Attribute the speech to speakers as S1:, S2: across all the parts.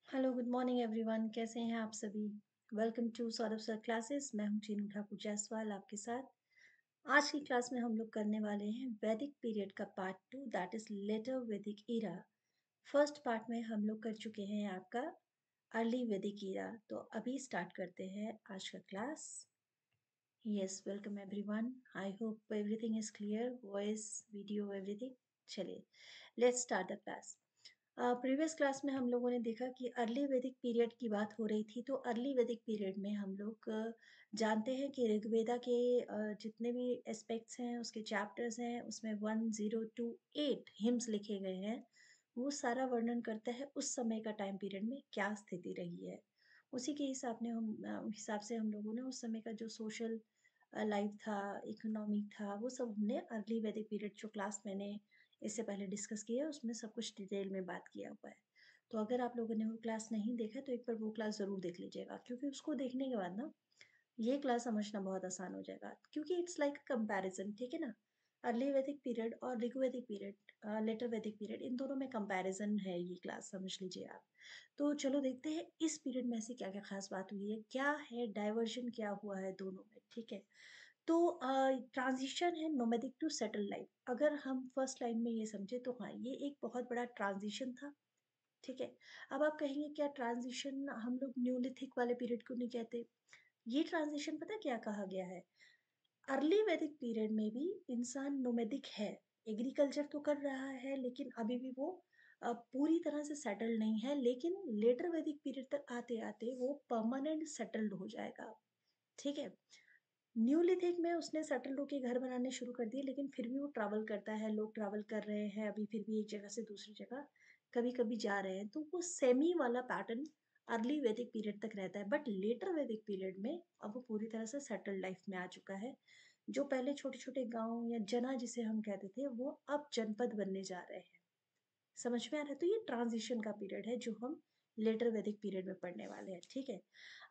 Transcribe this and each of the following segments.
S1: Hello good morning everyone, कैसे हैं आप सभी। Welcome to Saurabh sir classes. मैं हूं चीनू ठाकुर जायसवाल आपके साथ। आज की क्लास में हम लोग करने वाले हैं वैदिक पीरियड का पार्ट 2, दैट इज लेटर वैदिक ईरा। फर्स्ट पार्ट में हम लोग कर चुके हैं आपका अर्ली वैदिक ईरा। तो अभी स्टार्ट करते हैं आज का class. Yes, welcome everyone. I hope everything is clear, voice video everything. चलिए, let's start the class. Previous class में हम लोगों ने देखा कि अर्ली वैदिक पीरियड की बात हो रही थी। तो अर्ली वैदिक पीरियड में हम लोग जानते हैं कि ऋग्वेदा के जितने भी एस्पेक्ट्स हैं, उसके चैप्टर्स हैं, उसमें 1028 हिम्स लिखे गए हैं। वो सारा वर्णन करता है उस समय का टाइम पीरियड में क्या स्थिति रही है। उसी के हिसाब से हम लोगों ने उस समय का जो सोशल लाइफ था, इकोनॉमिक था, वो सब हमने अर्ली वैदिक पीरियड जो क्लास मैंने इससे पहले डिस्कस किया है उसमें सब कुछ डिटेल में बात किया हुआ है। तो अगर आप लोगों ने वो क्लास नहीं देखा तो एक बार वो क्लास ज़रूर देख लीजिएगा, क्योंकि उसको देखने के बाद ना ये क्लास समझना बहुत आसान हो जाएगा, क्योंकि इट्स लाइक कंपैरिजन। ठीक है ना। अर्ली वैदिक पीरियड और ऋग्वैदिक पीरियड, लेटर वैदिक पीरियड, इन दोनों में कंपैरिजन है। ये क्लास समझ लीजिए आप। तो चलो देखते हैं इस पीरियड में ऐसी क्या क्या खास बात हुई है, क्या है डाइवर्जन, क्या हुआ है दोनों में। ठीक है। तो ट्रांजिशन है नोमैडिक टू सेटल लाइफ। अगर हम फर्स्ट लाइन में ये समझे तो हाँ, ये एक बहुत बड़ा ट्रांजिशन था। ठीक है। अब आप कहेंगे क्या ट्रांजिशन हम लोग न्यूलिथिक वाले पीरियड को नहीं कहते। ये ट्रांजिशन पता क्या कहा गया है। अर्ली वैदिक पीरियड में भी इंसान नोमैडिक है, एग्रीकल्चर तो कर रहा है, लेकिन अभी भी वो पूरी तरह से सेटल नहीं है। लेकिन लेटर वैदिक पीरियड तक आते आते वो परमानेंट सेटल्ड हो जाएगा। ठीक है। न्यूलिथिक में उसने सेटल्ड होके घर बनाने शुरू कर दिए, लेकिन फिर भी वो ट्रैवल करता है, लोग ट्रैवल कर रहे हैं अभी, फिर भी एक जगह से दूसरी जगह कभी-कभी जा रहे हैं। तो वो सेमी वाला पैटर्न अर्ली वैदिक पीरियड तक रहता है, बट लेटर वैदिक पीरियड में अब वो पूरी तरह से सेटल्ड लाइफ में आ चुका है। जो पहले छोटे-छोटे गाँव या जना जिसे हम कहते थे, वो अब जनपद बनने जा रहे हैं। समझ में आ रहा है? तो ये ट्रांजिशन का पीरियड है जो हम लेटर वैदिक पीरियड में पढ़ने वाले हैं। ठीक है।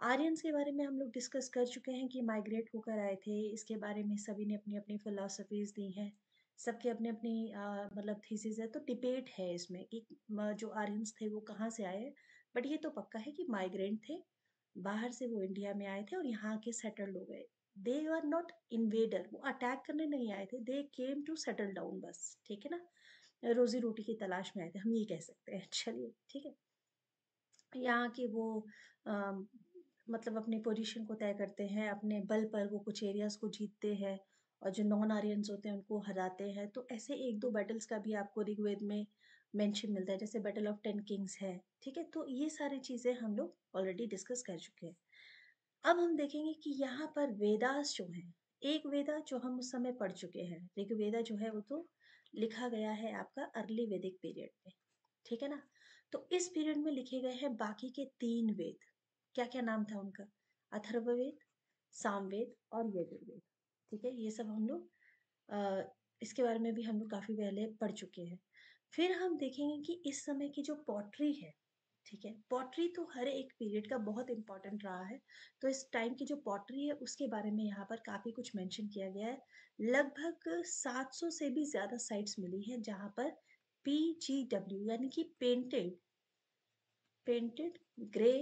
S1: आर्यंस के बारे में हम लोग डिस्कस कर चुके हैं कि माइग्रेट होकर आए थे। इसके बारे में सभी ने अपनी-अपनी फिलॉसफीज़ दी हैं। सबकी अपनी-अपनी मतलब थीसिस है, तो डिबेट है इसमें कि जो आर्यंस थे वो कहाँ से आए हैं। बट ये तो पक्का है कि माइग्रेंट थे। बाहर से वो इंडिया में आए थे और यहाँ आके सेटल्ड हो गए। दे आर नॉट इन्वेडर, वो अटैक करने नहीं आए थे। दे केम टू सेटल डाउन बस। ठीक है ना? रोज़ी-रोटी की तलाश में आए थे, हम ये कह सकते हैं। चलिए, ठीक है। यहाँ के वो अ, मतलब अपनी पोजीशन को तय करते हैं, अपने बल पर वो कुछ एरियाज़ को जीतते हैं और जो नॉन आर्यन्स होते हैं उनको हराते हैं। तो ऐसे 1-2 बैटल्स का भी आपको ऋग्वेद में मेंशन मिलता है, जैसे बैटल ऑफ 10 किंग्स है। ठीक है? तो ये सारी चीज़ें हम लोग ऑलरेडी डिस्कस कर चुके हैं। अब हम देखेंगे कि यहाँ पर वेदास जो हैं, एक वेदा जो हम उस समय पढ़ चुके हैं, ऋग्वेदा जो है वो तो लिखा गया है आपका अर्ली वैदिक पीरियड में। ठीक है ना? तो इस पीरियड में लिखे गए हैं बाकी के 3 वेद। क्या-क्या नाम था उनका? अथर्ववेद, सामवेद और यजुर्वेद। ठीक है? ये सब हम लोग इसके बारे में भी हम लोग काफ़ी पहले पढ़ चुके हैं। फिर हम देखेंगे कि इस समय की जो पॉटरी है, ठीक है? पॉटरी तो हर एक पीरियड का बहुत इम्पोर्टेंट रहा है। तो इस टाइम की जो पॉटरी है उसके बारे में यहाँ पर काफ़ी कुछ मेंशन किया गया है। लगभग 700 से भी ज़्यादा साइट्स मिली हैं जहाँ पर पीजीडब्ल्यू यानी कि पेंटेड ग्रे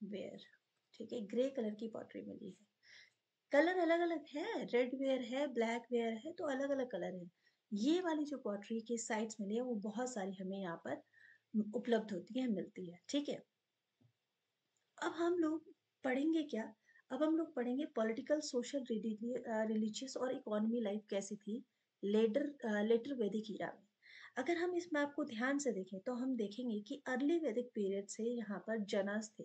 S1: वेयर, ठीक है? ग्रे कलर की पॉटरी मिली है। कलर अलग-अलग है, रेड वेयर है, ब्लैक वेयर है, तो अलग-अलग कलर है। ये वाली जो पॉटरी की साइट्स मिली है वो बहुत सारी हमें यहाँ पर उपलब्ध होती है, मिलती है। ठीक है? अब हम लोग पढ़ेंगे क्या? अब हम लोग पढ़ेंगे पॉलिटिकल, सोशल, रिलीजियस और इकोनॉमी लाइफ कैसी थी लेटर वैदिक ईरा में। अगर हम इस मैप को ध्यान से देखें तो हम देखेंगे कि अर्ली वैदिक पीरियड से यहाँ पर जनास थे।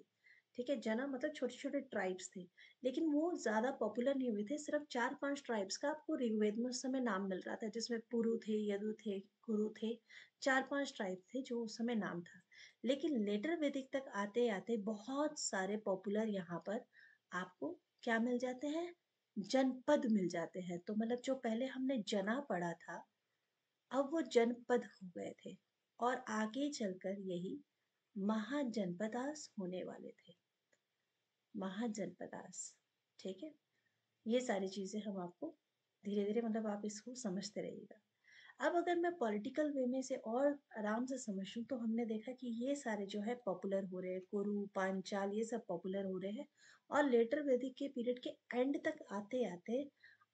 S1: ठीक है? जना मतलब छोटे-छोटे ट्राइब्स थे, लेकिन वो ज़्यादा पॉपुलर नहीं हुए थे। सिर्फ 4-5 ट्राइब्स का आपको ऋग्वेद में उस समय नाम मिल रहा था, जिसमें पुरु थे, यदु थे, कुरु थे। 4-5 ट्राइब थे जो उस समय नाम था। लेकिन लेटर वैदिक तक आते-आते बहुत सारे पॉपुलर यहाँ पर आपको क्या मिल जाते हैं? जनपद मिल जाते हैं। तो मतलब जो पहले हमने जना पढ़ा था, अब वो जनपद हो गए थे और आगे चलकर यही महाजनपदास होने वाले थे। महाजनपदास, ठीक है? ये सारी चीज़ें हम आपको धीरे-धीरे मतलब आप इसको समझते रहिएगा। अब अगर मैं पॉलिटिकल वे में से और आराम से समझूं तो हमने देखा कि ये सारे जो है पॉपुलर हो रहे हैं, कुरु पांचाल ये सब पॉपुलर हो रहे हैं। और लेटर वैदिक के पीरियड के एंड तक आते आते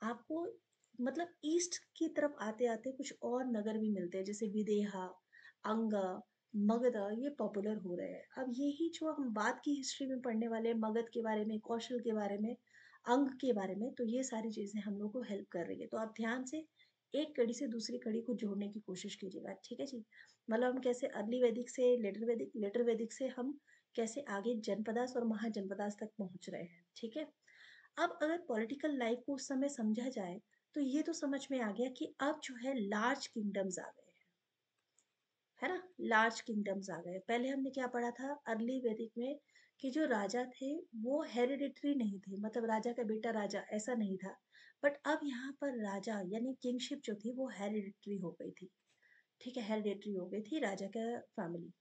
S1: आपको मतलब ईस्ट की तरफ आते आते कुछ और नगर भी मिलते हैं, जैसे विदेहा, अंगा, मगध, ये पॉपुलर हो रहे हैं। अब यही जो हम बात की हिस्ट्री में पढ़ने वाले हैं, मगध के बारे में, कौशल के बारे में, अंग के बारे में, तो ये सारी चीजें हम लोग को हेल्प कर रही है। तो आप ध्यान से एक कड़ी से दूसरी कड़ी को जोड़ने की कोशिश कीजिएगा, ठीक है जी। मतलब हम कैसे अर्ली वैदिक से लेटर वैदिक, लेटर वैदिक से हम कैसे आगे जनपदास और महाजनपदास तक पहुंच रहे हैं, ठीक है। अब अगर पॉलिटिकल लाइफ को उस समय समझा जाए तो ये तो समझ में आ गया कि अब जो है लार्ज किंगडम्स आ गए हैं, है ना। लार्ज किंगडम्स आ गए। पहले हमने क्या पढ़ा था अर्ली वैदिक में कि जो राजा थे वो हेरिडिटरी नहीं थे, मतलब राजा का बेटा राजा ऐसा नहीं था। बट अब यहाँ पर राजा यानी किंगशिप जो थी वो हेरिडिटरी हो गई थी, ठीक है, हेरिडिटरी हो गई थी राजा का फैमिली।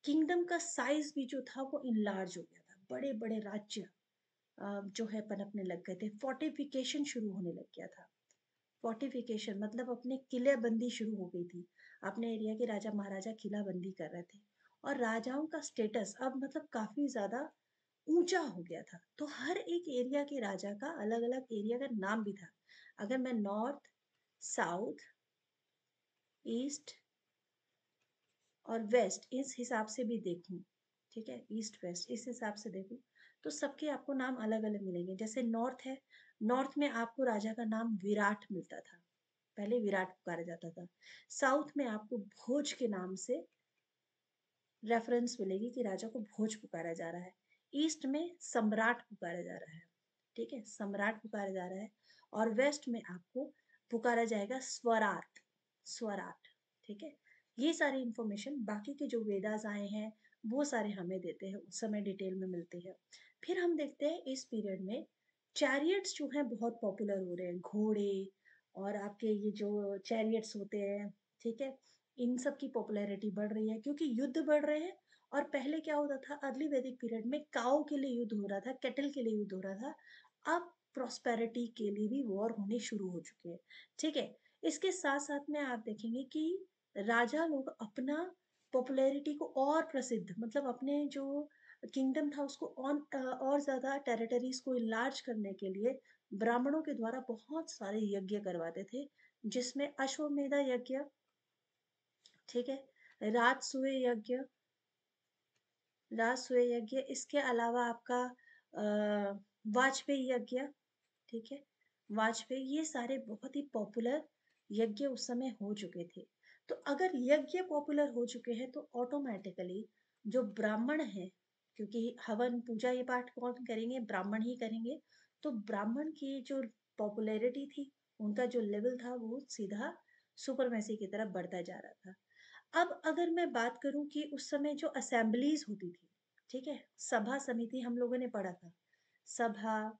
S1: किंगडम का साइज भी जो था वो इनलार्ज हो गया था, बड़े बड़े राज्य जो है पनपने लग गए थे। फोर्टिफिकेशन शुरू होने लग गया था। फोर्टिफिकेशन मतलब अपने किले बंदी शुरू हो गई थी। अपने एरिया के राजा महाराजा किला बंदी कर रहे थे। और राजाओं का स्टेटस अब मतलब काफी ज्यादा ऊंचा हो गया था। तो हर एक एरिया के राजा का अलग अलग एरिया का नाम भी था। अगर मैं नॉर्थ, साउथ, ईस्ट और वेस्ट इस हिसाब से भी देखूं, ठीक है, ईस्ट वेस्ट इस हिसाब से देखूं, तो सबके आपको नाम अलग अलग मिलेंगे। जैसे नॉर्थ है, नॉर्थ में आपको राजा का नाम विराट मिलता था, पहले विराट पुकारा जाता था। साउथ में आपको भोज के नाम से रेफरेंस मिलेगी कि राजा को भोज पुकारा जा रहा है। ईस्ट में सम्राट पुकारा जा रहा है, ठीक है, सम्राट पुकारा जा रहा है। और वेस्ट में आपको पुकारा जाएगा स्वराट, स्वराट, ठीक है। ये सारी इंफॉर्मेशन बाकी के जो वेदास आए हैं वो सारे हमें देते हैं, उस समय डिटेल में मिलती है। फिर हम देखते हैं इस पीरियड में चैरियट्स जो हैं बहुत पॉपुलर हो रहे हैं, घोड़े और आपके ये जो चैरियट्स होते हैं, ठीक है, इन सब की पॉपुलैरिटी बढ़ रही है क्योंकि युद्ध बढ़ रहे हैं। और पहले क्या होता था अर्ली वैदिक पीरियड में काऊ के लिए युद्ध हो रहा था, कैटल के लिए युद्ध हो रहा था। अब प्रॉस्पेरिटी के लिए भी वॉर होने शुरू हो चुके हैं, ठीक है। इसके साथ साथ में आप देखेंगे कि राजा लोग अपना पॉपुलैरिटी को और प्रसिद्ध मतलब अपने जो किंगडम था उसको और ज्यादा टेरिटरीज को इनलार्ज करने के लिए ब्राह्मणों के द्वारा बहुत सारे यज्ञ करवाते थे, जिसमें अश्वमेधा यज्ञ, ठीक है, राजसूय यज्ञ, राजसूय यज्ञ, इसके अलावा आपका वाजपेयी यज्ञ, ठीक है, वाजपेयी, ये सारे बहुत ही पॉपुलर यज्ञ उस समय हो चुके थे। तो अगर यज्ञ पॉपुलर हो चुके हैं तो ऑटोमेटिकली जो ब्राह्मण है, क्योंकि हवन पूजा ये पाठ कौन करेंगे, ब्राह्मण ही करेंगे, तो ब्राह्मण की जो पॉपुलैरिटी थी, उनका जो लेवल था वो सीधा सुपरमेसी की तरफ बढ़ता जा रहा था। अब अगर मैं बात करूं कि उस समय जो असेंबलीज होती थी, ठीक है, सभा समिति हम लोगों ने पढ़ा था, सभा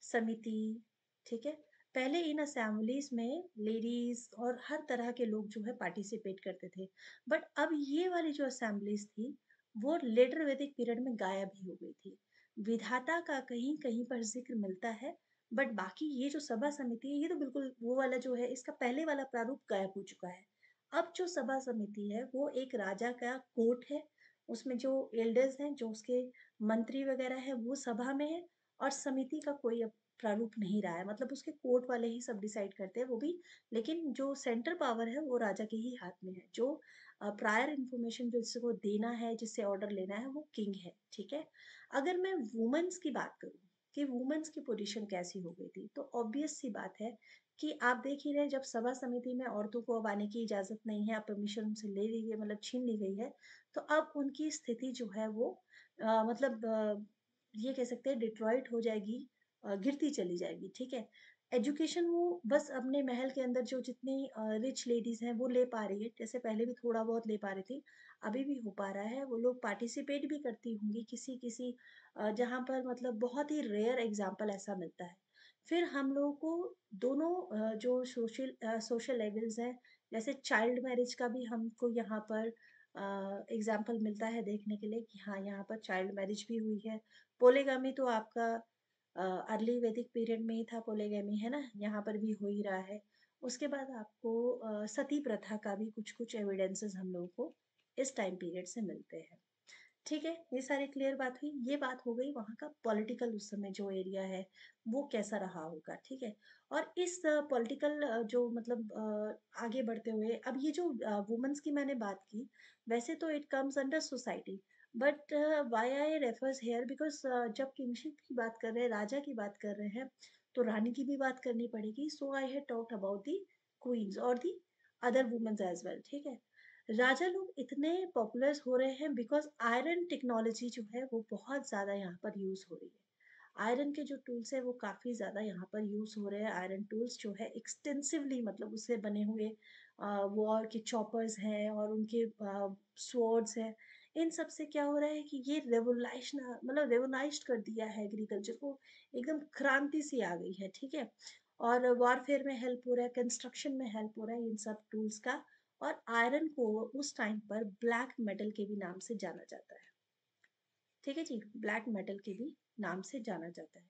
S1: समिति, ठीक है। पहले इन असेंबलीज में लेडीज और हर तरह के लोग जो है पार्टिसिपेट करते थे। बट अब ये वाली जो असेंबलीज थी वो लेटर वैदिक पीरियड में गायब ही हो गई थी। विधाता का कहीं कहीं पर जिक्र मिलता है, बट बाकी ये जो सभा समिति है ये तो बिल्कुल वो वाला जो है इसका पहले वाला प्रारूप गायब हो चुका है। अब जो सभा समिति है वो एक राजा का कोर्ट है, उसमें जो एल्डर्स हैं जो उसके मंत्री वगैरह है वो सभा में है। और समिति का कोई अब प्रारूप नहीं रहा है, मतलब उसके कोर्ट वाले ही सब डिसाइड करते हैं वो भी। लेकिन जो सेंटर पावर है वो राजा के ही हाथ में है। जो प्रायर इंफॉर्मेशन जिसको देना है, जिससे ऑर्डर लेना है, वो किंग है, ठीक है। अगर मैं वुमेन्स की बात करूं कि वुमेन्स की पोजीशन कैसी हो गई थी, तो ऑब्वियस सी बात है कि आप देख ही रहे जब सभा समिति में औरतों को अब आने की इजाजत नहीं है, अब परमिशन उनसे ले ली गई, मतलब छीन ली गई है। तो अब उनकी स्थिति जो है वो मतलब ये कह सकते हैं डिट्रॉइट हो जाएगी, गिरती चली जाएगी, ठीक है। एजुकेशन वो बस अपने महल के अंदर जो जितनी रिच लेडीज हैं वो ले पा रही है, जैसे पहले भी थोड़ा बहुत ले पा रही थी, अभी भी हो पा रहा है। वो लोग पार्टिसिपेट भी करती होंगी किसी किसी जहाँ पर मतलब बहुत ही रेयर एग्जाम्पल ऐसा मिलता है। फिर हम लोगों को दोनों जो सोशल लेवल्स हैं, जैसे चाइल्ड मैरिज का भी हमको यहाँ पर एग्जाम्पल मिलता है देखने के लिए कि हाँ यहाँ पर चाइल्ड मैरिज भी हुई है। पोलेगामी तो आपका अर्ली वैदिक पीरियड में ही था, पोलेगेमी है ना, यहाँ पर भी हो ही रहा है। उसके बाद आपको सती प्रथा का भी कुछ-कुछ एविडेंसेस हम लोगों को इस टाइम पीरियड से मिलते हैं। ठीक है, ये सारी क्लियर बात हुई। ये बात हो गई वहाँ का पॉलिटिकल उस समय जो एरिया है, वो कैसा रहा होगा, ठीक है? और इस पॉलिटिकल जो मतलब आगे बढ़ते हुए अब ये जो वुमेन्स की मैंने बात की, वैसे तो it comes under society but why I refers here because जब किंगशिप की बात कर रहे हैं, राजा की बात कर रहे हैं, तो रानी की भी बात करनी पड़ेगी। So I had talked about the queens और the other womens as well, ठीक है? राजा लोग इतने पॉपुलर हो रहे हैं बिकॉज़ आयरन टेक्नोलॉजी जो है वो बहुत ज़्यादा यहाँ पर यूज़ हो रही है। आयरन के जो टूल्स हैं वो काफ़ी ज़्यादा यहाँ पर यूज़ हो रहे हैं। आयरन टूल्स जो है एक्सटेंसिवली मतलब उससे बने हुए वॉर के चॉपर्स हैं और उनके स्वॉर्ड्स हैं। इन सब से क्या हो रहा है कि ये रेवोनाइज़्ड कर दिया है एग्रीकल्चर को, एकदम क्रांति सी आ गई है, ठीक है? और वॉरफेयर में हेल्प हो रहा है, कंस्ट्रक्शन में हेल्प हो रहा है इन सब टूल्स का और आयरन को उस टाइम पर ब्लैक मेटल के भी नाम से जाना जाता है। ठीक है जी, ब्लैक मेटल के भी नाम से जाना जाता है।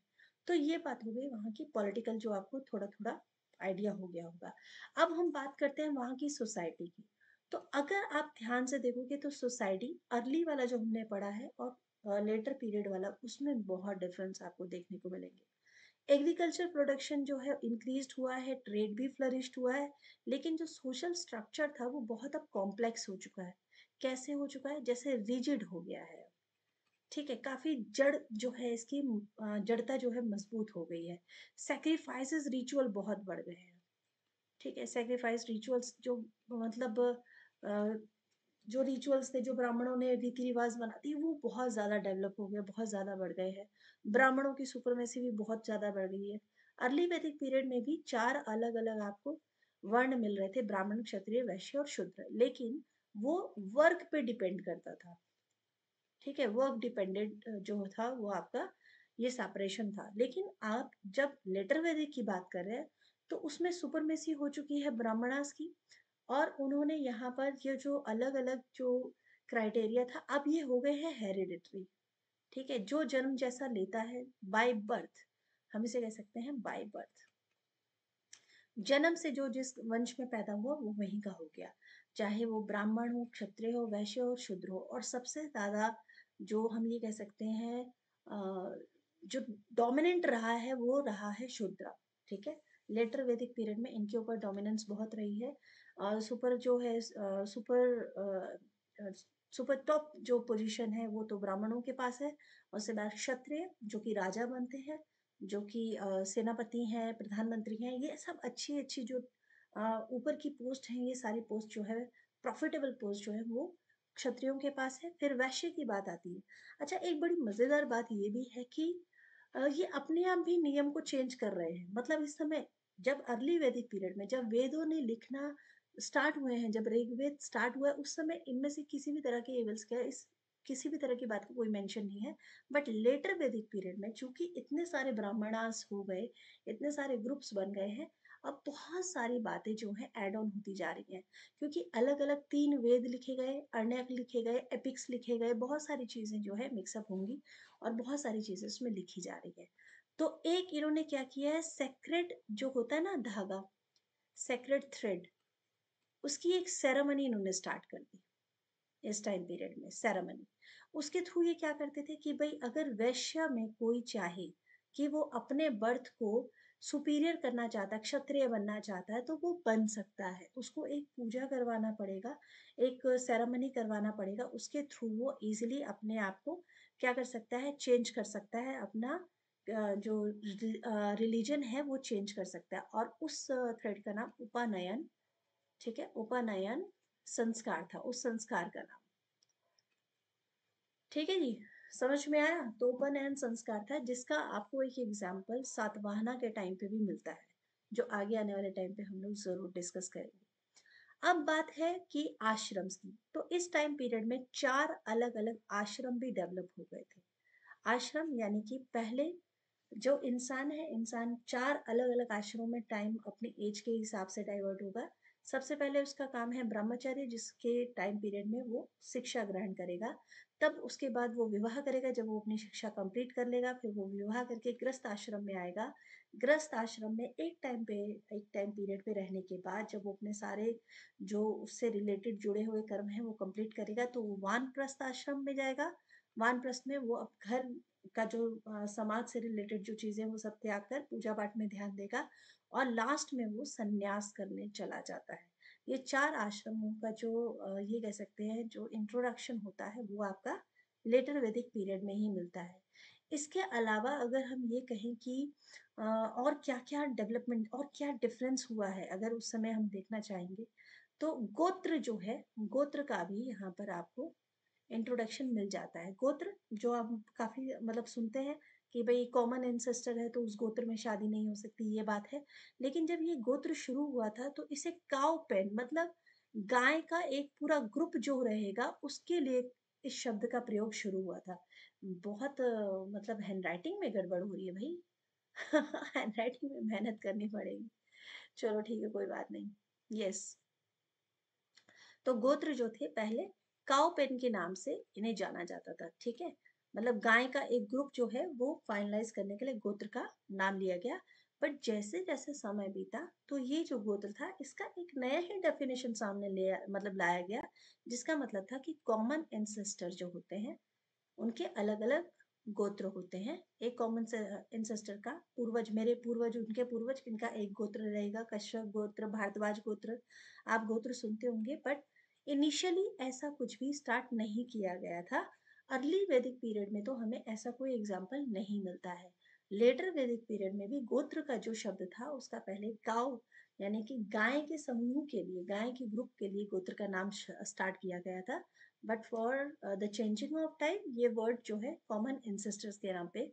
S1: तो ये बात हो गई वहाँ की पॉलिटिकल जो आपको थोड़ा-थोड़ा आइडिया हो गया होगा। अब हम बात करते हैं वहाँ की सोसाइटी की। तो अगर आप ध्यान से देखोगे तो सोसाइटी अर्ली वाला जो हमने पढ़ा है और लेटर पीरियड वाला उसमें बहुत डिफरेंस आपको देखने को मिलेंगे। एग्रीकल्चर प्रोडक्शन जो है इंक्रीज़्ड हुआ है, ट्रेड भी फ्लरिश्ड हुआ है, लेकिन जो सोशल स्ट्रक्चर था वो बहुत अब कॉम्प्लेक्स हो चुका है। कैसे हो चुका है? जैसे रिजिड हो गया है। ठीक है, काफ़ी जड़ जो है इसकी जड़ता जो है मजबूत हो गई है। सैक्रिफाइसेस रिचुअल बहुत बढ़ गए हैं। ठीक है, सैक्रिफाइस रिचुअल्स जो मतलब जो रिचुअल्स थे, जो ब्राह्मणों ने रीति-रिवाज बना दिए, वो बहुत ज़्यादा डेवलप हो गए, बहुत ज़्यादा बढ़ गए हैं। ब्राह्मणों की सुप्रीमेसी भी बहुत ज़्यादा बढ़ गई है। अर्ली वैदिक पीरियड में भी 4 अलग-अलग आपको वर्ण मिल रहे थे, ब्राह्मण, क्षत्रिय, वैश्य और शूद्र। लेकिन वो वर्क पे डिपेंड करता था। ठीक है, वर्क डिपेंडेंट जो था वो आपका ये सेपरेशन था। लेकिन आप जब लेटर वैदिक की बात कर रहे हैं, तो उसमें सुपरमेसी हो चुकी है ब्राह्मणास की और उन्होंने यहाँ पर ये जो अलग-अलग जो क्राइटेरिया था, अब ये हो गए हैं हेरिडिटरी, ठीक है? जो जन्म जैसा लेता है बाय बर्थ, हम इसे कह सकते हैं बाय बर्थ। जन्म से जो जिस वंश में पैदा हुआ वो वहीं का हो गया। चाहे वो ब्राह्मण हो, क्षत्रिय हो, वैश्य हो, शूद्र हो और सबसे ज़्यादा जो हम ये कह सकते हैं जो डोमिनेंट रहा है वो रहा है शूद्र, ठीक है? लेटर वैदिक पीरियड में इनके ऊपर डोमिनेंस बहुत रही है। सुपर जो है अ, सुपर टॉप जो पोजीशन है वो तो ब्राह्मणों के पास है। और उसके बाद क्षत्रिय जो कि राजा बनते हैं, जो कि सेनापति हैं, प्रधानमंत्री हैं, ये सब अच्छी-अच्छी जो ऊपर की पोस्ट हैं, ये सारी पोस्ट जो है प्रॉफिटेबल पोस्ट जो है वो क्षत्रियों के पास है। फिर वैश्य की बात आती है। अच्छा एक बड़ी मज़ेदार बात ये भी है कि ये अपने आप भी नियम को चेंज कर रहे हैं। मतलब इस समय जब अर्ली वैदिक पीरियड में जब वेदों ने लिखना स्टार्ट हुए हैं, जब ऋग्वेद स्टार्ट हुआ है, उस समय इनमें से किसी भी तरह के एवल्स का इस किसी भी तरह की बात का कोई मेंशन नहीं है। बट लेटर वैदिक पीरियड में चूँकि इतने सारे ब्राह्मणास हो गए, इतने सारे ग्रुप्स बन गए हैं, अब बहुत सारी बातें जो हैं ऐड ऑन होती जा रही हैं। क्योंकि अलग-अलग 3 वेद लिखे गए, अरण्यक लिखे गए, एपिक्स लिखे गए, बहुत सारी चीज़ें जो है मिक्स अप होंगी और बहुत सारी चीज़ें उसमें लिखी जा रही है। तो एक इन्होंने क्या किया है सेक्रेड जो होता है ना धागा, सेक्रेड थ्रेड, उसकी एक सेरेमनी इन्होंने स्टार्ट कर दी। इस टाइम पीरियड में सेरेमनी। उसके थ्रू ये क्या करते थे कि भई अगर वैश्य में कोई चाहे कि वो अपने बर्थ को सुपीरियर करना चाहता है, क्षत्रिय बनना चाहता है, तो वो बन सकता है। उसको एक पूजा करवाना पड़ेगा, एक सेरेमनी करवाना पड़ेगा, उसके थ्रू वो ईज़िली अपने आप को क्या कर सकता है, चेंज कर सकता है, अपना जो रिलिजन है वो चेंज कर सकता है और उस थ्रेड का नाम उपनयन, ठीक है? उपनयन संस्कार था, उस संस्कार का नाम। ठीक है जी, समझ में आया? तो उपनयन संस्कार था जिसका आपको एक एग्जाम्पल सातवाहना के टाइम पे भी मिलता है, जो आगे आने वाले टाइम पे हम लोग ज़रूर डिस्कस करेंगे। अब बात है कि आश्रम्स की, तो इस टाइम पीरियड में 4 अलग-अलग आश्रम भी डेवलप हो गए थे। आश्रम यानी कि पहले जो इंसान है, इंसान 4 अलग-अलग आश्रमों में टाइम अपनी एज के हिसाब से डाइवर्ट होगा। सबसे पहले उसका काम है ब्रह्मचर्य जिसके टाइम पीरियड में वो शिक्षा ग्रहण करेगा, तब उसके बाद वो विवाह करेगा। जब वो अपनी शिक्षा कंप्लीट कर लेगा, फिर वो विवाह करके गृहस्थ आश्रम में आएगा। गृहस्थ आश्रम में एक टाइम पीरियड पे रहने के बाद जब वो अपने सारे जो उससे रिलेटेड जुड़े हुए कर्म हैं वो कंप्लीट करेगा, तो वो वानप्रस्थ आश्रम में जाएगा। वानप्रस्थ में वो अब घर का जो समाज से रिलेटेड जो चीज़ें वो सब त्याग कर पूजा पाठ में ध्यान देगा, और लास्ट में वो सन्यास करने चला जाता है। ये 4 आश्रमों का जो ये कह सकते हैं जो इंट्रोडक्शन होता है वो आपका लेटर वैदिक पीरियड में ही मिलता है। इसके अलावा अगर हम ये कहें कि और क्या-क्या डेवलपमेंट और क्या डिफरेंस हुआ है अगर उस समय हम देखना चाहेंगे, तो गोत्र जो है, गोत्र का भी यहाँ पर आपको इंट्रोडक्शन मिल जाता है। गोत्र जो आप काफ़ी मतलब सुनते हैं कि भई कॉमन एंसेस्टर है तो उस गोत्र में शादी नहीं हो सकती, ये बात है। लेकिन जब ये गोत्र शुरू हुआ था तो इसे काऊ पेन मतलब गाय का एक पूरा ग्रुप जो रहेगा उसके लिए इस शब्द का प्रयोग शुरू हुआ था। बहुत मतलब हैंडराइटिंग में गड़बड़ हो रही है भई। हैंडराइटिंग में मेहनत करनी पड़ेगी। चलो ठीक है, कोई बात नहीं। यस। तो गोत्र जो थे पहले काऊ पेन के नाम से इन्हें जाना जाता था, ठीक है। मतलब गाय का एक ग्रुप जो है वो फाइनलाइज करने के लिए गोत्र का नाम लिया गया। बट जैसे जैसे समय बीता तो ये जो गोत्र था इसका एक नया ही डेफिनेशन सामने ले मतलब लाया गया, जिसका मतलब था कि कॉमन एंसेस्टर जो होते हैं उनके अलग अलग गोत्र होते हैं। एक कॉमन एंसेस्टर का पूर्वज, मेरे पूर्वज, उनके पूर्वज, इनका एक गोत्र रहेगा, कश्यप गोत्र, भारद्वाज गोत्र, आप गोत्र सुनते होंगे। बट इनिशियली ऐसा कुछ भी स्टार्ट नहीं किया गया था। अर्ली वैदिक पीरियड में तो हमें ऐसा कोई एग्जाम्पल नहीं मिलता है। लेटर वैदिक पीरियड में भी गोत्र का जो शब्द था उसका पहले काउ यानी कि गाय के समूह के लिए, गाय के ग्रुप के लिए गोत्र का नाम स्टार्ट किया गया था। But for the changing of time ये वर्ड जो है कॉमन एंसेस्टर्स के नाम पे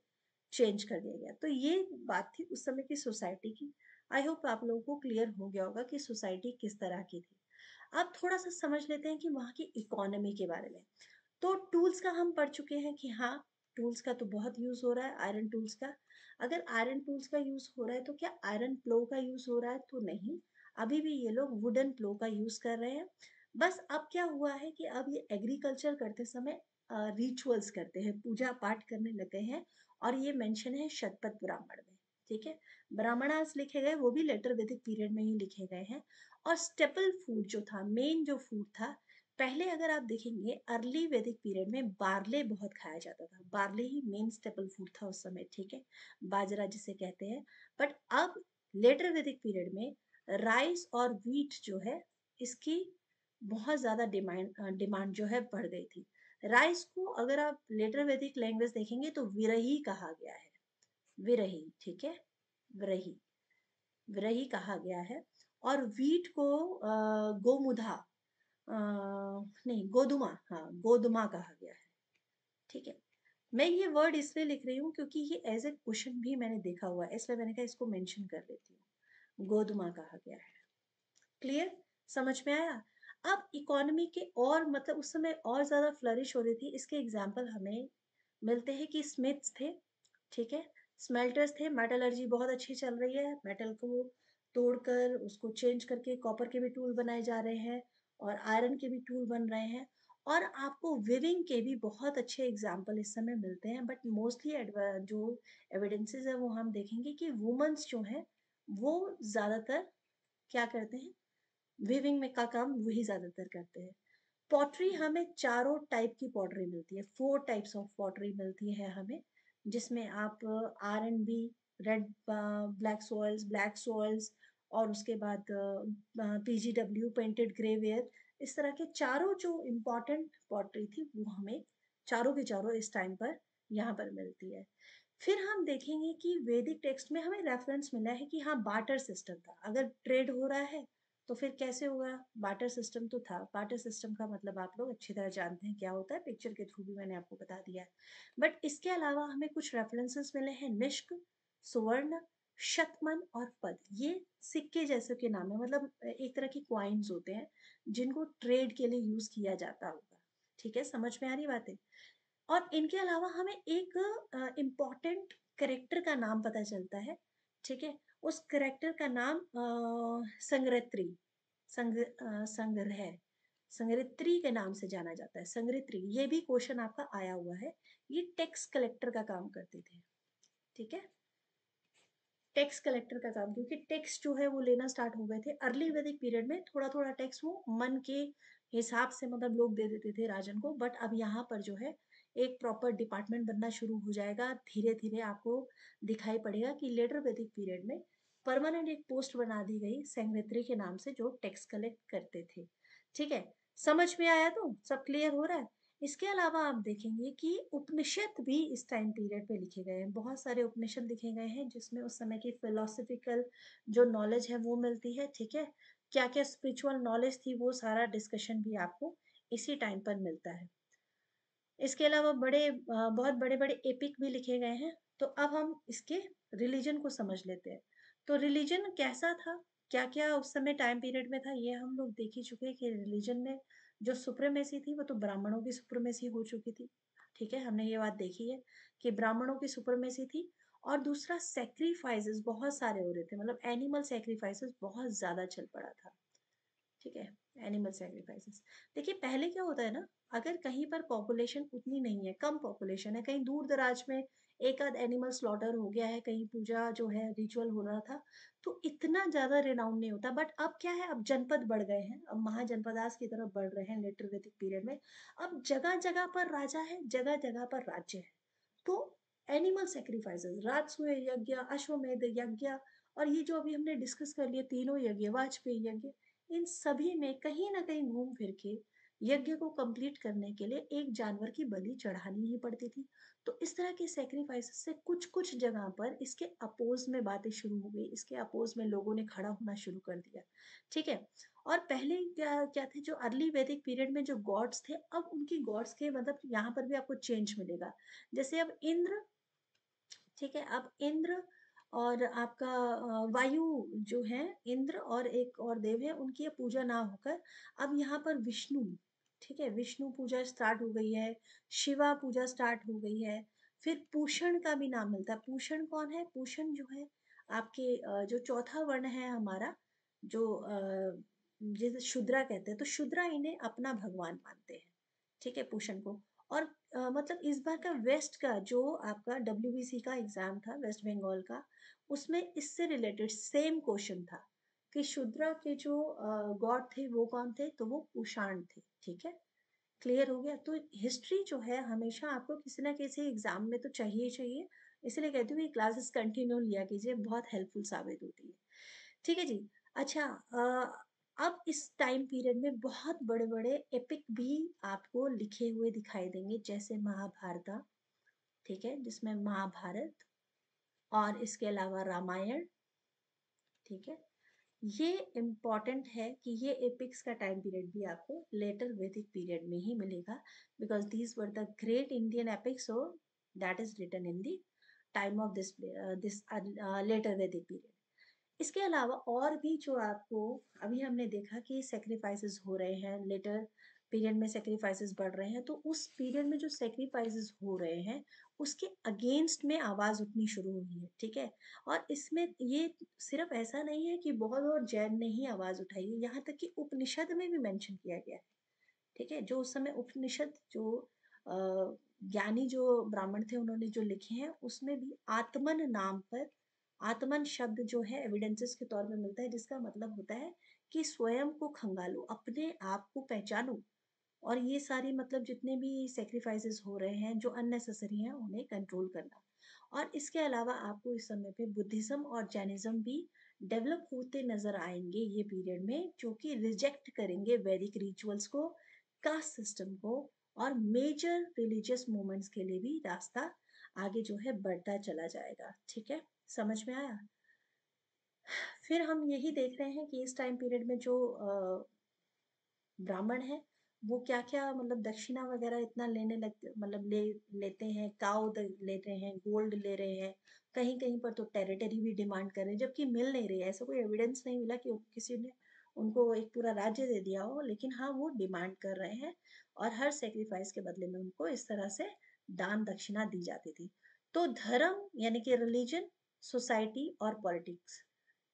S1: चेंज कर दिया गया। तो ये बात थी उस समय की सोसाइटी की। आई होप आप लोगों को क्लियर हो गया होगा कि सोसाइटी किस तरह की थी। अब थोड़ा सा समझ लेते हैं कि वहाँ की इकोनॉमी के बारे में। तो टूल्स का हम पढ़ चुके हैं कि हाँ, टूल्स का तो बहुत यूज हो रहा है, आयरन टूल्स का। अगर आयरन टूल्स का यूज हो रहा है तो क्या आयरन प्लो का यूज हो रहा है? तो नहीं, अभी भी ये लोग वुडन प्लो का यूज कर रहे हैं। बस अब क्या हुआ है कि अब ये एग्रीकल्चर करते समय रिचुअल्स करते हैं, पूजा पाठ करने लगे हैं, और ये मेंशन है शतपथ ब्राह्मण में। ठीक है, ब्राह्मणास लिखे गए वो भी लेटर वैदिक पीरियड में ही लिखे गए हैं। और स्टेपल फूड जो था, मेन जो फूड था, पहले अगर आप देखेंगे अर्ली वैदिक पीरियड में बार्ले बहुत खाया जाता था। बार्ले ही मेन स्टेपल फूड था उस समय, ठीक है, बाजरा जिसे कहते हैं। बट अब लेटर वैदिक पीरियड में राइस और व्हीट जो है इसकी बहुत ज्यादा डिमांड जो है बढ़ गई थी। राइस को अगर आप लेटर वैदिक लैंग्वेज देखेंगे तो विरही कहा गया है। विरही, ठीक है, विरही, विरही कहा गया है। और व्हीट को गोमुधा, नहीं गोदुमा, हाँ गोदुमा कहा गया है। ठीक है, मैं ये वर्ड इसलिए लिख रही हूँ क्योंकि ये एज ए क्वेश्चन भी मैंने देखा हुआ है, इसलिए मैंने कहा इसको मेंशन कर लेती हूँ। गोदुमा कहा गया है। क्लियर, समझ में आया? अब इकोनॉमी के और मतलब उस समय और ज्यादा फ्लरिश हो रही थी, इसके एग्जाम्पल हमें मिलते हैं कि स्मिथ्स थे, ठीक है, स्मेल्टर्स थे, मेटलर्जी बहुत अच्छी चल रही है, मेटल को तोड़कर उसको चेंज करके कॉपर के भी टूल बनाए जा रहे हैं और आयरन के भी टूल बन रहे हैं। और आपको विविंग के भी बहुत अच्छे एग्जाम्पल इस समय मिलते हैं। बट मोस्टली जो एविडेंसेस है वो हम देखेंगे कि वुमेन्स जो हैं वो ज्यादातर क्या करते हैं, वीविंग में का काम वही ज्यादातर करते हैं। पॉटरी हमें चारों टाइप की पॉटरी मिलती है, 4 टाइप्स ऑफ पॉटरी मिलती है हमें, जिसमें आप R and B, red black soils, और उसके बाद पीजीडब्ल्यू पेंटेड ग्रेवेयर, इस तरह के चारों जो इम्पोर्टेंट पॉटरी थी वो हमें चारों के चारों इस टाइम पर यहाँ पर मिलती है। फिर हम देखेंगे कि वैदिक टेक्स्ट में हमें रेफरेंस मिला है कि हाँ बाटर सिस्टम था, अगर ट्रेड हो रहा है तो फिर कैसे होगा, बाटर सिस्टम तो था। बाटर सिस्टम का मतलब आप लोग अच्छी तरह जानते हैं क्या होता है, पिक्चर के थ्रू भी मैंने आपको बता दिया है। बट इसके अलावा हमें कुछ रेफरेंसेस मिले हैं, निष्क, सुवर्ण, शतमन और पद। ये सिक्के जैसे के नाम है, मतलब एक तरह की क्वाइंस होते हैं जिनको ट्रेड के लिए यूज किया जाता होगा। ठीक है, समझ में आ रही बातें? और इनके अलावा हमें एक इम्पॉर्टेंट करेक्टर का नाम पता चलता है, ठीक है, उस करेक्टर का नाम संग्रह, संग्रहित्री के नाम से जाना जाता है, संग्रहित्री। ये भी क्वेश्चन आपका आया हुआ है। ये टैक्स कलेक्टर का काम करते थे, ठीक है। टैक्स कलेक्टर का काम, क्योंकि टैक्स जो है वो लेना स्टार्ट हो गए थे अर्ली वैदिक पीरियड में। थोड़ा थोड़ा टैक्स वो मन के हिसाब से मतलब लोग दे देते थे राजन को, बट अब यहाँ पर जो है एक प्रॉपर डिपार्टमेंट बनना शुरू हो जाएगा। धीरे धीरे आपको दिखाई पड़ेगा कि लेटर वैदिक पीरियड में परमानेंट एक पोस्ट बना दी गई सेक्रेटरी के नाम से, जो टैक्स कलेक्ट करते थे, ठीक है। समझ में आया? तो सब क्लियर हो रहा है? इसके अलावा आप देखेंगे कि उपनिषद भी इस टाइम पीरियड पे लिखे गए हैं। बहुत सारे उपनिषद लिखे गए हैं जिसमें उस समय की फिलोसफिकल जो नॉलेज है वो मिलती है, ठीक है। क्या क्या स्पिरिचुअल नॉलेज थी वो सारा डिस्कशन भी आपको इसी टाइम पर मिलता है। इसके अलावा बहुत बड़े बड़े एपिक भी लिखे गए हैं। तो अब हम इसके रिलीजन को समझ लेते हैं। तो रिलीजन कैसा था, क्या क्या उस समय टाइम पीरियड में था, ये हम लोग देख ही चुके हैं कि रिलीजन में जो सुप्रीमेसी थी वो तो ब्राह्मणों की सुप्रीमेसी हो चुकी थी, ठीक है। हमने ये बात देखी है कि ब्राह्मणों की सुप्रीमेसी थी। और दूसरा, सेक्रीफाइसेस बहुत सारे हो रहे थे, मतलब एनिमल सेक्रीफाइसेस बहुत ज्यादा चल पड़ा था, ठीक है। एनिमल सेक्रीफाइसेस, देखिए पहले क्या होता है ना, अगर कहीं पर पॉपुलेशन उतनी नहीं है, कम पॉपुलेशन है, कहीं दूर दराज में एक आध एनिमल स्लॉटर हो गया है, कहीं पूजा जो है रिचुअल हो रहा था, तो इतना ज्यादा रिनाउंड नहीं होता। बट अब क्या है, अब जनपद बढ़ गए हैं, अब महाजनपदास की तरफ बढ़ रहे हैं लेटर वैदिक पीरियड में। अब जगह जगह पर राजा है, जगह जगह पर राज्य है। तो एनिमल सेक्रीफाइसेस, राजसूय यज्ञ, अश्वमेध यज्ञ, और ये जो अभी हमने डिस्कस कर लिए तीनों यज्ञ, वाजपेयी यज्ञ, इन सभी में कहीं ना कहीं घूम फिर के यज्ञ को कंप्लीट करने के लिए एक जानवर की बलि चढ़ानी ही पड़ती थी। तो इस तरह के सेक्रीफाइसेस से कुछ कुछ जगह पर इसके अपोज में बातें शुरू हो गई, इसके अपोज में लोगों ने खड़ा होना शुरू कर दिया, ठीक है। और पहले क्या क्या थे, जो अर्ली वैदिक पीरियड में जो गॉड्स थे, अब उनकी गॉड्स के मतलब यहाँ पर भी आपको चेंज मिलेगा। जैसे अब इंद्र, ठीक है, अब इंद्र और आपका वायु जो है, इंद्र और एक और देव है, उनकी अब पूजा ना होकर अब यहाँ पर विष्णु, ठीक है, विष्णु पूजा स्टार्ट हो गई है, शिवा पूजा स्टार्ट हो गई है। फिर पूषण का भी नाम मिलता है। पूषण कौन है? पूषण जो है आपके जो चौथा वर्ण है हमारा, जो जैसे शूद्रा कहते हैं, तो शूद्रा इन्हें अपना भगवान मानते हैं, ठीक है, पूषण को। और मतलब इस बार का वेस्ट का जो आपका डब्ल्यूबीसी का एग्जाम था वेस्ट बंगाल का, उसमें इससे रिलेटेड सेम क्वेश्चन था कि शूद्रा के जो गॉड थे वो कौन थे, तो वो कुषाण थे, ठीक है। क्लियर हो गया? तो हिस्ट्री जो है हमेशा आपको किसी ना किसी एग्जाम में तो चाहिए चाहिए। इसलिए कहती हूँ ये क्लासेस कंटिन्यू लिया कीजिए, बहुत हेल्पफुल साबित होती है, ठीक है जी। अच्छा, अब इस टाइम पीरियड में बहुत बड़े बड़े एपिक भी आपको लिखे हुए दिखाई देंगे, जैसे महाभारत, ठीक है, जिसमें महाभारत और इसके अलावा रामायण, ठीक है। ये इम्पॉर्टेंट है कि ये एपिक्स का टाइम पीरियड भी आपको लेटर वैदिक पीरियड में ही मिलेगा, because these were the great Indian epics, so that is written in the time of this later Vedic period. इसके अलावा और भी जो आपको, अभी हमने देखा कि सेक्रीफाइसेस हो रहे हैं लेटर पीरियड में, सेक्रीफाइसेस बढ़ रहे हैं, तो उस पीरियड में जो सेक्रीफाइसेस हो रहे हैं उसके अगेंस्ट में आवाज उठनी शुरू हुई है, ठीक है। और इसमें ये सिर्फ ऐसा नहीं है कि बहुत और जैन ने ही आवाज उठाई है, यहाँ तक कि उपनिषद में भी मेंशन किया गया है, ठीक है। जो उस समय उपनिषद जो ज्ञानी जो ब्राह्मण थे उन्होंने जो लिखे हैं, उसमें भी आत्मन नाम पर, आत्मन शब्द जो है एविडेंसेस के तौर पे मिलता है, जिसका मतलब होता है कि स्वयं को खंगालो, अपने आप को पहचानो। और ये सारी मतलब जितने भी सेक्रीफाइसेस हो रहे हैं जो अननेसेसरी हैं उन्हें कंट्रोल करना। और इसके अलावा आपको इस समय पे बुद्धिज्म और जैनिज्म भी डेवलप होते नजर आएंगे ये पीरियड में, जो कि रिजेक्ट करेंगे वैदिक रिचुअल्स को, कास्ट सिस्टम को, और मेजर रिलीजियस मूवमेंट्स के लिए भी रास्ता आगे जो है बढ़ता चला जाएगा, ठीक है। समझ में आया? फिर हम यही देख रहे हैं कि इस टाइम पीरियड में जो ब्राह्मण है वो क्या क्या मतलब दक्षिणा वगैरह इतना लेने लगते, मतलब लेते हैं, ले रहे हैं, गोल्ड ले रहे हैं, कहीं कहीं पर तो टेरिटरी भी डिमांड कर रहे हैं, जबकि मिल नहीं रही है। ऐसा कोई एविडेंस नहीं मिला कि किसी ने उनको एक पूरा राज्य दे दिया हो, लेकिन हाँ वो डिमांड कर रहे हैं। और हर सेक्रीफाइस के बदले में उनको इस तरह से दान दक्षिणा दी जाती थी। तो धर्म यानी कि रिलीजन, सोसाइटी और पॉलिटिक्स,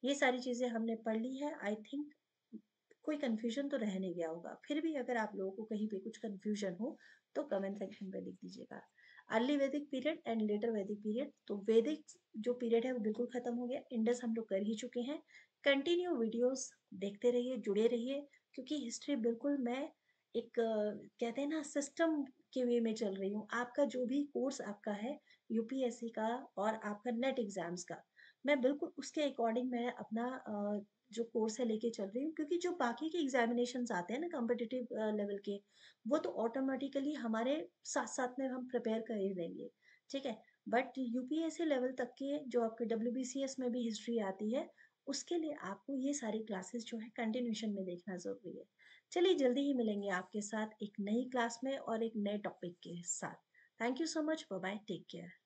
S1: ये सारी चीजें हमने पढ़ ली है। आई थिंक कोई कन्फ्यूजन तो रह नहीं गया होगा। फिर भी अगर आप लोगों को कहीं पे कुछ कन्फ्यूजन हो तो कमेंट सेक्शन पे लिख दीजिएगा। अर्ली वैदिक period and later Vedic period, तो वैदिक जो पीरियड है वो बिल्कुल खत्म हो गया, इंडस हम लोग कर ही चुके हैं। कंटिन्यू वीडियोस देखते रहिए, जुड़े रहिए, क्योंकि हिस्ट्री बिल्कुल मैं एक कहते हैं ना सिस्टम के वे में चल रही हूँ। आपका जो भी कोर्स आपका है यूपीएससी का और आपका नेट एग्जाम्स का, मैं बिल्कुल उसके अकॉर्डिंग मैं अपना जो कोर्स है लेके चल रही हूँ, क्योंकि जो बाकी के एग्जामिनेशंस आते हैं ना कॉम्पिटिटिव लेवल के, वो तो ऑटोमेटिकली हमारे साथ साथ में हम प्रिपेयर कर ही लेंगे, ठीक है। बट यूपीएससी लेवल तक के जो आपके डब्ल्यूबीसीएस में भी हिस्ट्री आती है, उसके लिए आपको ये सारी क्लासेस जो है कंटिन्यूशन में देखना जरूरी है। चलिए जल्दी ही मिलेंगे आपके साथ एक नई क्लास में और एक नए टॉपिक के साथ। Thank you so much, bye bye, take care.